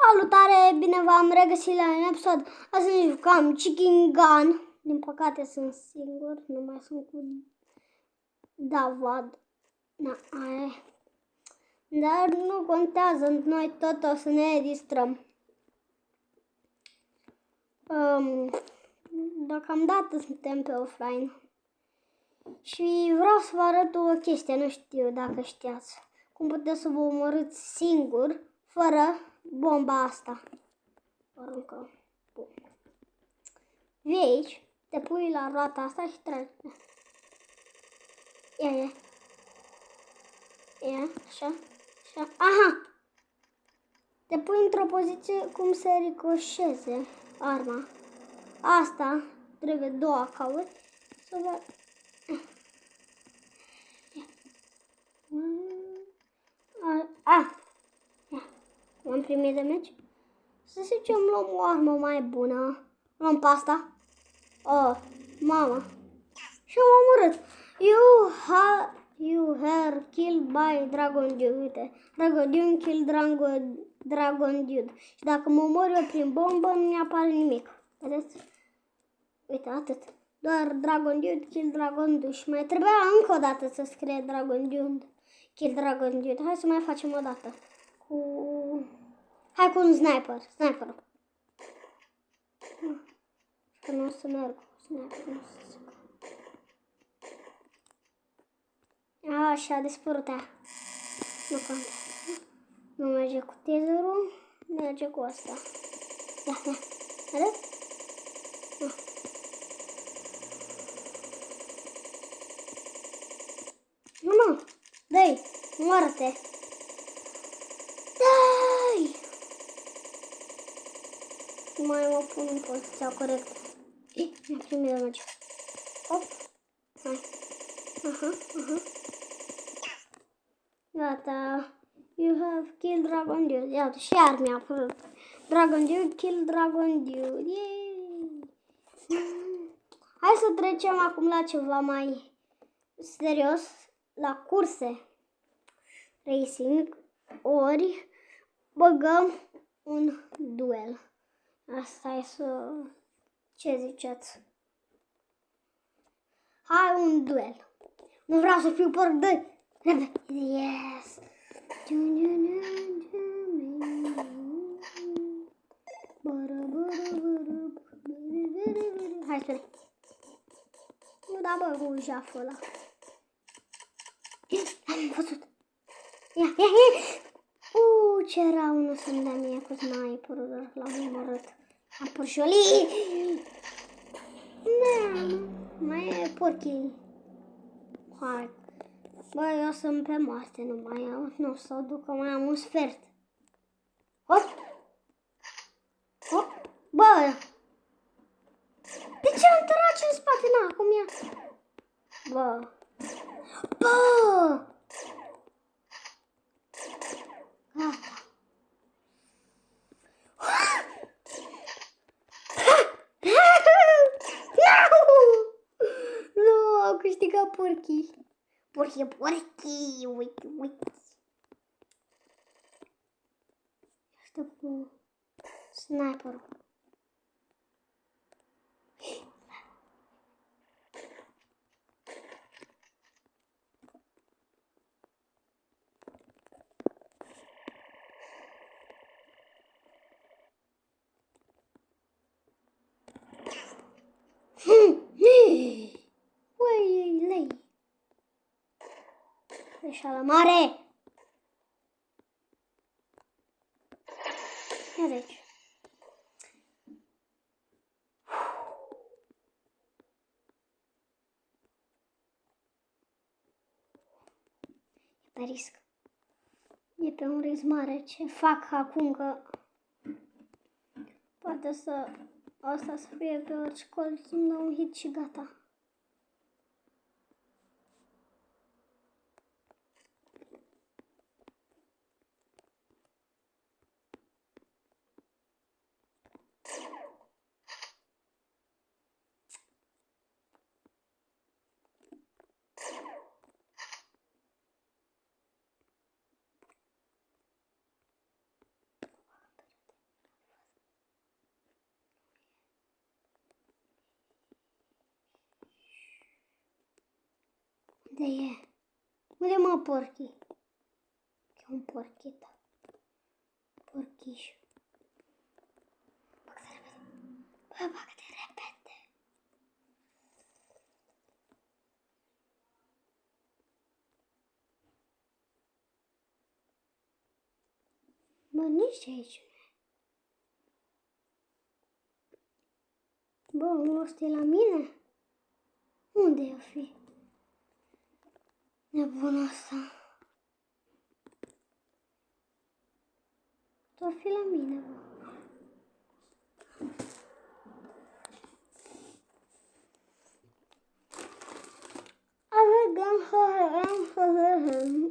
Salutare, bine v-am regăsit la un episod. Astăzi jucam Chicken Gun. Din păcate sunt singur, nu mai sunt cu Davad. Da, aia. Dar nu contează, noi tot o să ne distrăm. Deocamdată suntem pe offline. Și vreau să vă arăt o chestie, nu știu dacă știați. Cum puteți să vă omorâți singur, fără bomba asta. Aruncă. Bun. Vii aici, te pui la roata asta și tragi. Ia. Așa. Aha! Te pui într-o poziție cum să ricoșeze arma. Asta trebuie două acauri. Să vă... Am primit damage. Să zicem, luăm o armă mai bună. Luăm pe asta. Oh, mama. Și am omorât. You have killed by Dragon Dude. Uite, Dragon Dude kill Dragon Dude. Și dacă mă omor eu prin bombă, nu mi-apare nimic. Vedeți? Uite, atât. Doar Dragon Dude kill Dragon Dude. Și mai trebuia încă o dată să scrie Dragon Dude kill Dragon Dude. Hai să mai facem o dată. Hai cu un sniper. Sniperul. Că nu o să merg cu sniperul. Așa, a dispărut aia. Nu contează. Nu merge cu teaserul, merge cu asta. Ia. Vedeți? Nu. Dă-i, moară-te. Dai! Mai mă pun în poziția corectă. Mi-a primit damage. Hop. Hai. Aha. Gata. You have killed Dragon Dude. Iată, și iar mi-a apărut. Dragon Dude, kill Dragon Dude. Yay! Hai să trecem acum la ceva mai serios. La curse. Racing. Ori băgăm un duel. Asta e să... Ce ziceți? Hai un duel. Nu vreau să fiu porc de... Yes! Hai, spune. Nu da, bă, cu jaful ăla. Am văzut. Ia. Ce rău nu să-mi dea mie cu sniperul, doar l-am omorât. Am purșolit. Mai e porchii. Hai. Bă, eu sunt pe moarte, nu o să o duc, că mai am un sfert. Hop! Bă! De ce am tărat în spate? Na, acum ia. Bă! Gata. Nu, au câștigat porchii. Porchii, uite. Asta cu sniperul. Lei. Așa la mare. Ia deci. E pe risc. E pe un risc mare. Ce fac acum că poate să asta să fie pe orice colț, îmi dau un hit și gata. Unde e? Unde mă, porchi? E un porchit. Porchiș. Bagă-te repede. Bă, bagă-te repede. Bă, nici aici nu e. Bă, omul ăsta e la mine? Unde e fi? Nebunul ăsta. Tu fi la mine, bă.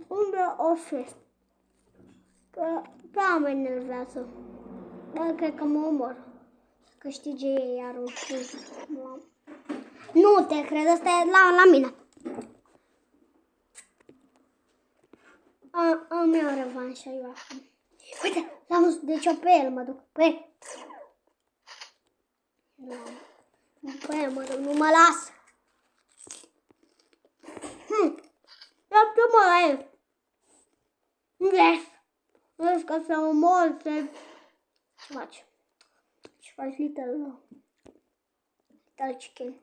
Unde o fi? Prea mă enervează. Bă, cred că mă omor. Să câștige ei iar un film. Nu te cred, ăsta e la mine. Am eu revanșa eu acum. Uite, l-am văzut, deci eu pe el mă duc. Pe el. Pe el mă duc, nu mă las. Ia-te-mă la el. Yes. Vezi că se omor, se... Ce faci? Ce faci, little chicken?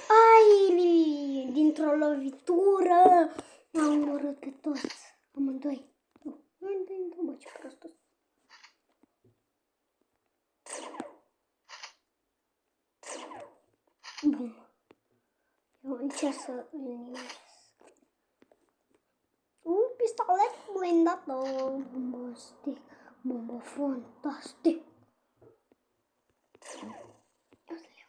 Ai, dintr-o lovitură m-am omorât pe toți, amândoi. Bă, ce prostos. Bun. Eu încerc să îl nimeresc. Un pistolet blindat, bombastic, bombă fantastic. Eu să le iau.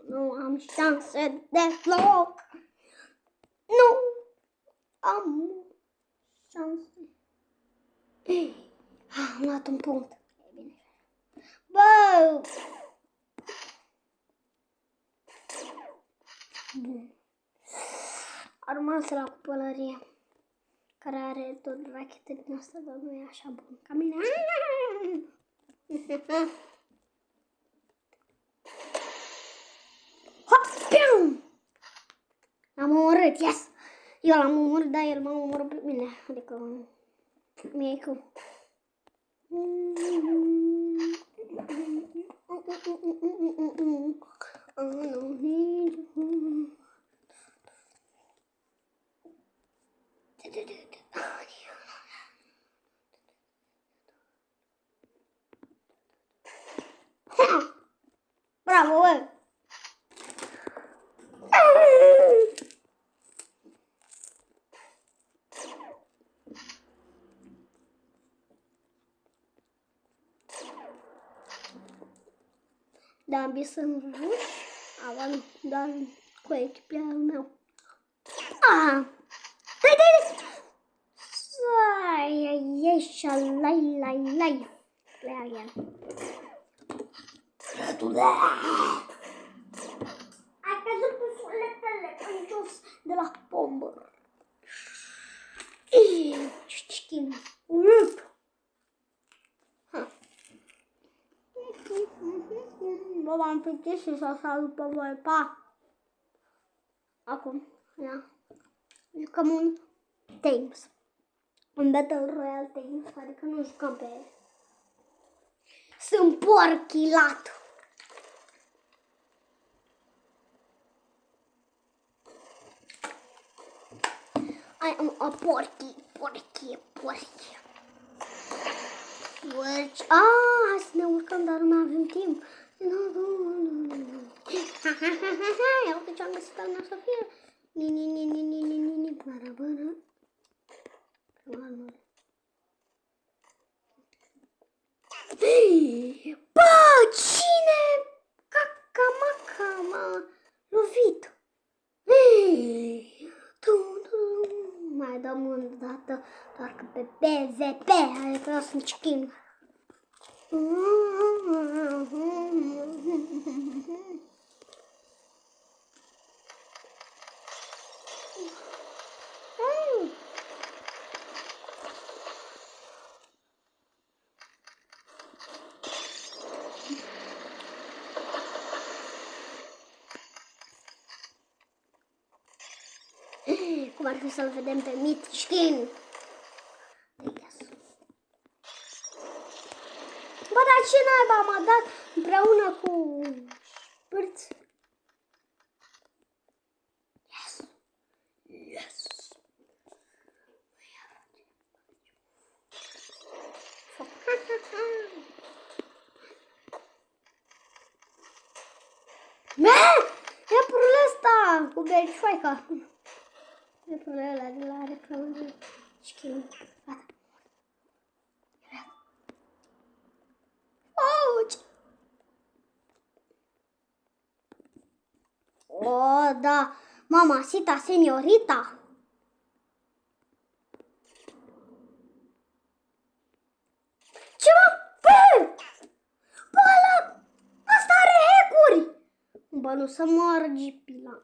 Nu am șanse deloc. Nu am șanse. Am luat un punct. E bine. Bă! Bun. A rămas la cupălărie, care are tot rachete din asta, dar nu e așa bun ca mine. L-am omorât, yes! Eu l-am omorât, dar el m-a omorât pe mine. Adică mi-e cu. Bravo, bă! Da, ambii sunt ruși, dar cu echipierul meu. Lai. Plea el. Ai căzut cu suletele în jos de la bombă. Știm. Bă, m-am plictisit și să salut pe voi, pa! Acum, ia, jucăm un Tames. Un Battle Royale Tames, adică nu jucăm pe ele. Sunt porchilat! I am a porky. Hai să ne urcăm, dar nu avem timp. Ia uite ce am găsit al meu să fie. Ni. Bă, cine caca-maca m-a lovit? Mai dăm o dată, doar că pe PvP, adică eu sunt skin. Cum ar fi să-l vedem pe Mitchkin? Bă, dar ce naiba m-a dat împreună cu Spârț? Yes! Yes! Iepurul ăsta cu belșoaica. Iepurul ăla de la reclamă de skin. Gata. Oh, da, mamacita, seniorita. Ce mă? Bă, ăla, asta are hack-uri. Bă, nu să morgi, pilan.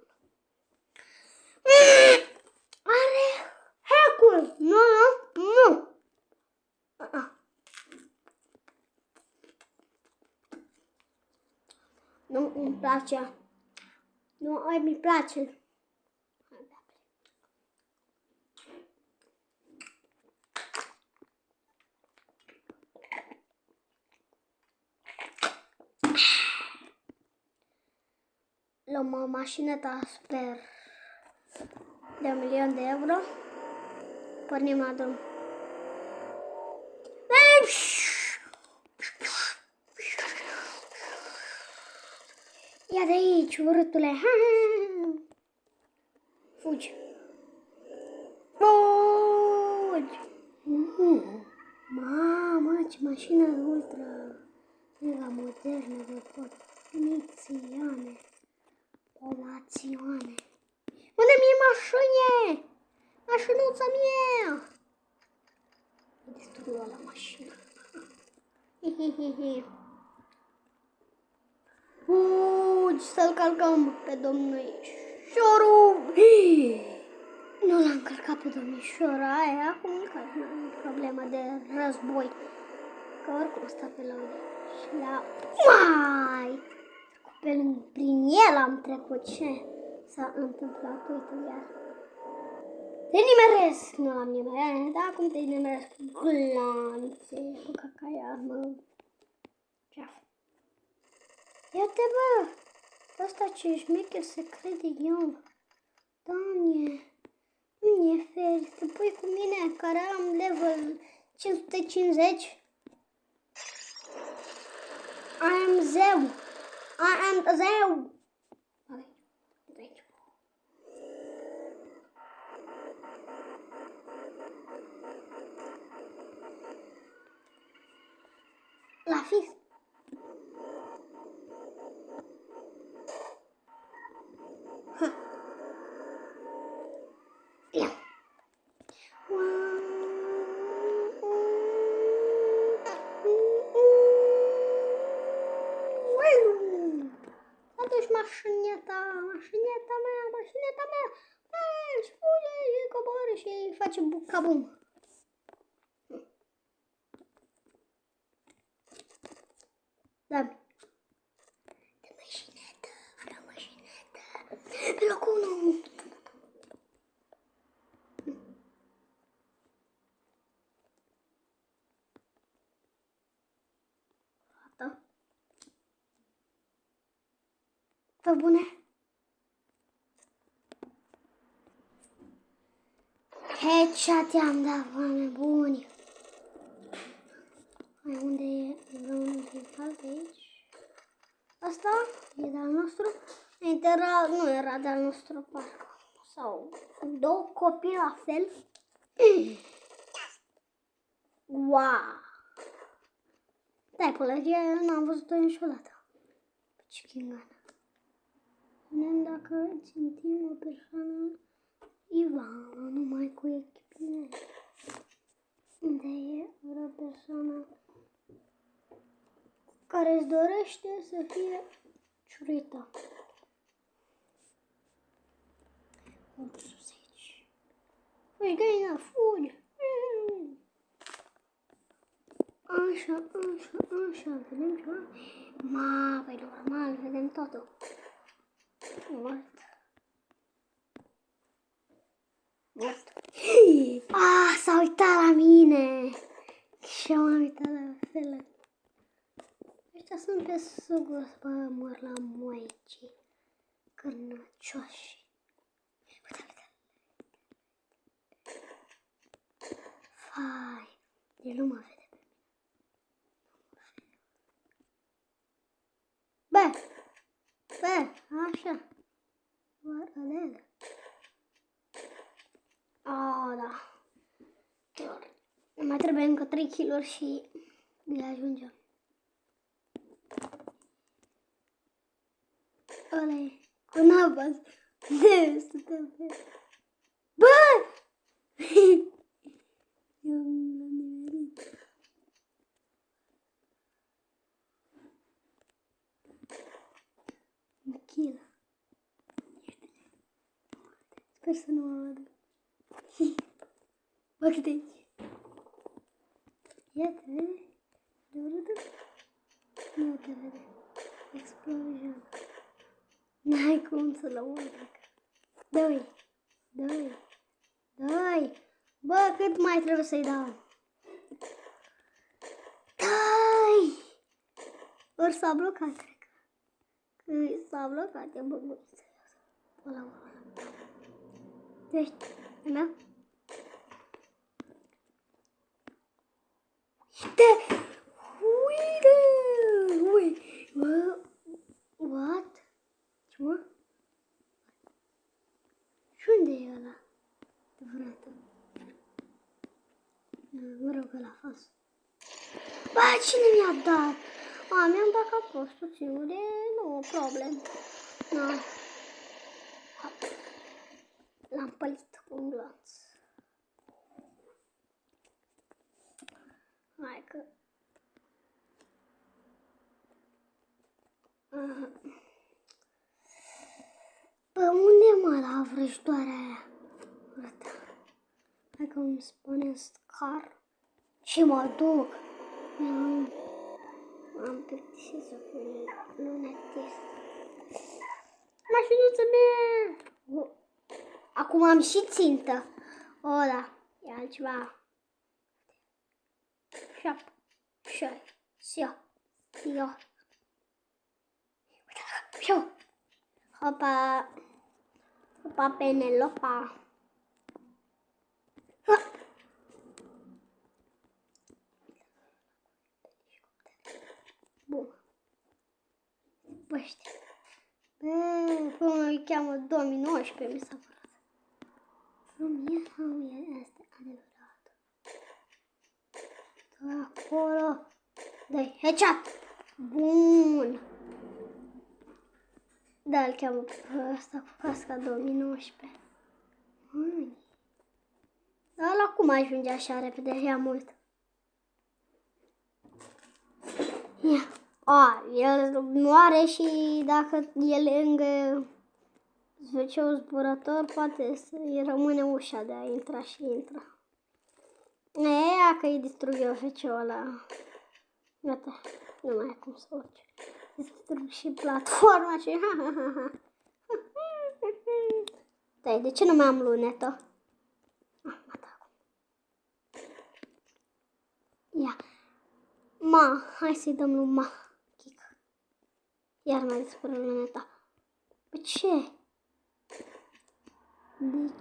Are hack-uri. Nu, nu, nu. Nu îmi place. Nu, mi place. Luăm o mașinătă, sper, de 1.000.000 de euro. Pornim la drum. Ia de aici, urâtule. Fugi. Fugi. Mamă, ce mașină ultra mega modernă de polițiane. Polațioane. Unde mi-e mașine? Mașinuța mea. Distrugă la mașină. Fugi să-l calcăm pe domnișorul. Nu l-am încălcat pe domnișora aia, acum că nu am problemă de război. Că oricum stă pe lângă. Și la... Mai! Prin el am trecut. Ce s-a întâmplat? Uite, iar. Te nimeresc! Nu l-am nimerit, dar acum te nimeresc cu glanțe, cu cacaia, mă. Ce-a fost? Ia-te, bă! Ăsta ce șmecher se crede eu. Doamne! Nu e fel, te pui cu mine, care am level 550. I am zeu. I am zeu. La fix. Ia. Aduci mașineta mea. Spune, coboară și face bucabum. Da. De mașinetă, vreau mașinetă. Pe locul 1. Gata. Pe bune. Headshot i-am dat, oameni buni. Hai, unde e? Unde e aici? Asta e de-al nostru. Nu era de-al nostru, parcă. Sau două copii la fel. Wow! Da, pălăria aia n-am văzut-o niciodată. Chingana. Vedem dacă țintim o persoană Ivan, numai cu echipament. Unde e o persoană care îți dorește să fie ciurită. Sus aici. Fugi, găina, fugi! Așa, vedem ceva? Păi normal, vedem totul. Mort. S-a uitat la mine! Și m-am uitat la fel. Ăștia sunt pe sugur, bă, mor la moici. Cărnăcioși. Uite. Fai, el nu mă vede. Bă, așa. Vedem. Da. Mai trebuie încă 3 kg și le ajungem. Ăla-i cu nabas. Bă! Eu l-am nimerit. Chila. Sper să nu mă vadă. Bă, câte aici. Iată, vede? Nu te vede. Explosion. N-ai cum să-l omori. Dă-i. Bă, cât mai trebuie să-i dau? Dă-i! Ori s-a blocat, cred că. S-a blocat, e băguță. Ăla. Deci, e mea? What? Ce mă? Și unde e ăla? Vreată. Mă rog, ăla a fost. Bă, cine mi-a dat? Mi-am dat ca prostul singur, nu problem. L-am pălit cu un glonț. Hai că... Bă, unde mă la vrăjitoarea aia? Uite. Hai că îmi spune scar și mă duc. M-am plictisit să fiu lunetist. Mașinuță mea! Acum am și țintă. Da, e altceva. 7, 6, 7, 8. Uite, hopa, Penelopa. Bun. Ăștia. Până îi cheamă 2019, mi s-a părut. Lumea asta adevărat. Acolo. Dă-i, headshot. Bun. Da, îl cheamă pe ăsta cu casca 2019. Dar la cum ajunge așa repede? Ia mult. Ia. El nu are și dacă e lângă zveceul zburător, poate să-i rămâne ușa de a intra și intra. Ea că îi distrug eu zveceul ăla. Gata, nu mai e cum să urci. Distrug și platforma și Stai, de ce nu mai am lunetă? Ia. Hai să-i dăm lui kick. Iar mai despre luneta. De ce? Bun.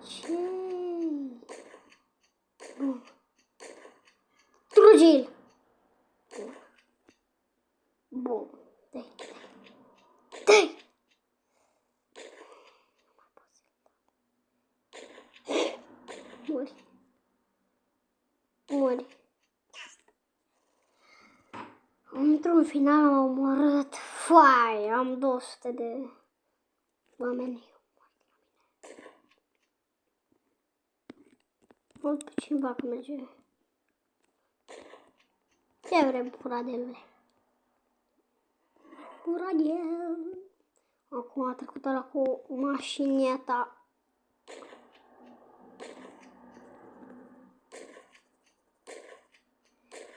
Trugil! Bun. Dai! Mori. Într-un final am omorât. Foai, am 200 de oameni. Mult pe cineva că merge. Ce vrem, puradelule? Puradel. Acum a trecut ăla cu mașineta.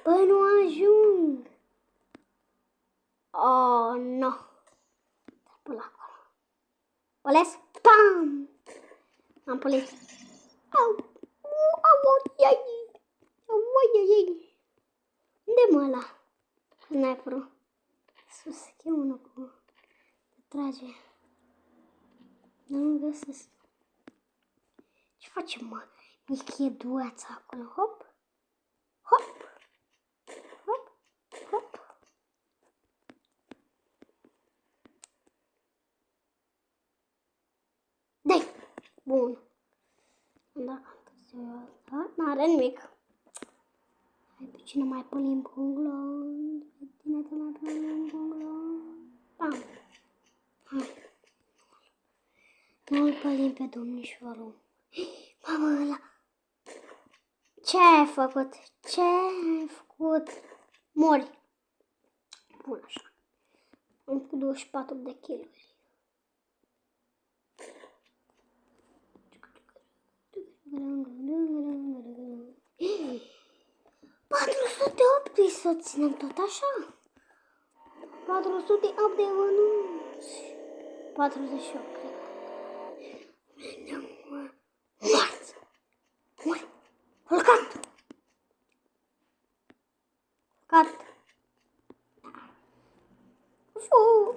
Bă, nu ajung. Oh, no. Până acolo. Păles. Pam! Am păles. Au! Au! Iai! Au! Iai! Unde mă ăla? Sniperul. Sus, e unul cu... Trage. Nu găsesc. Ce facem, mă? Mică duața acolo. Hop! Hop! Hop! Hop! Dai! Bun. Dacă n-are nimic. Hai, pe cine mai pălim cu un glon? Pe tine te mai pălim cu un glon? Pam! Hai! Nu-l pălim pe domnișorul. Mamă, ăla! Ce ai făcut? Ce ai făcut? Mori! Bun, așa. Am cu 24 de kilograme. 408 să ținem tot așa. 408 de vănuți. 48, cred. Mort! Mori! Culcat! Culcat!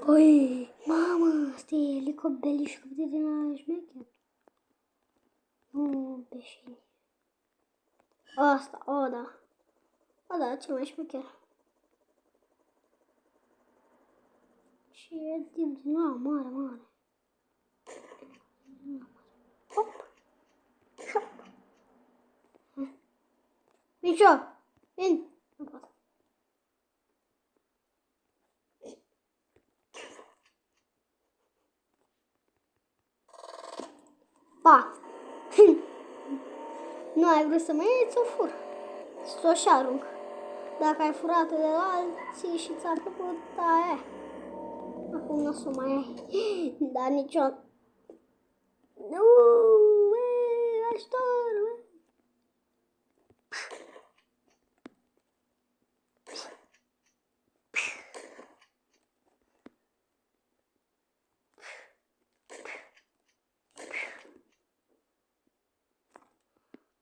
Oi! Mamă, asta e elicobelișul de la șmecher. Nu, peșini. Asta, o, da. O, da, cel mai șmecher. Și e din nou, mare. Hop! Hop! Micio! Vin! Nu pot. Pa! Nu ai vrut să mă iei, ți-o fur. Ți-o și arunc. Dacă ai furat de la alții și ți-a plăcut, aia. Acum nu o să mai ai. Dar nicio... Nu! Ajutor!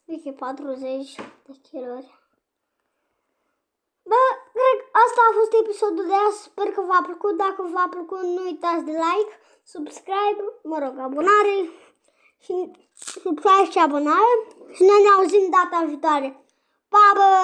Uite, 40 de kilori. Bă, cred că asta a fost episodul de azi. Sper că v-a plăcut. Dacă v-a plăcut, nu uitați de like, subscribe, mă rog, abonare și subscribe și abonare. Și noi ne auzim data viitoare. Pa, bă!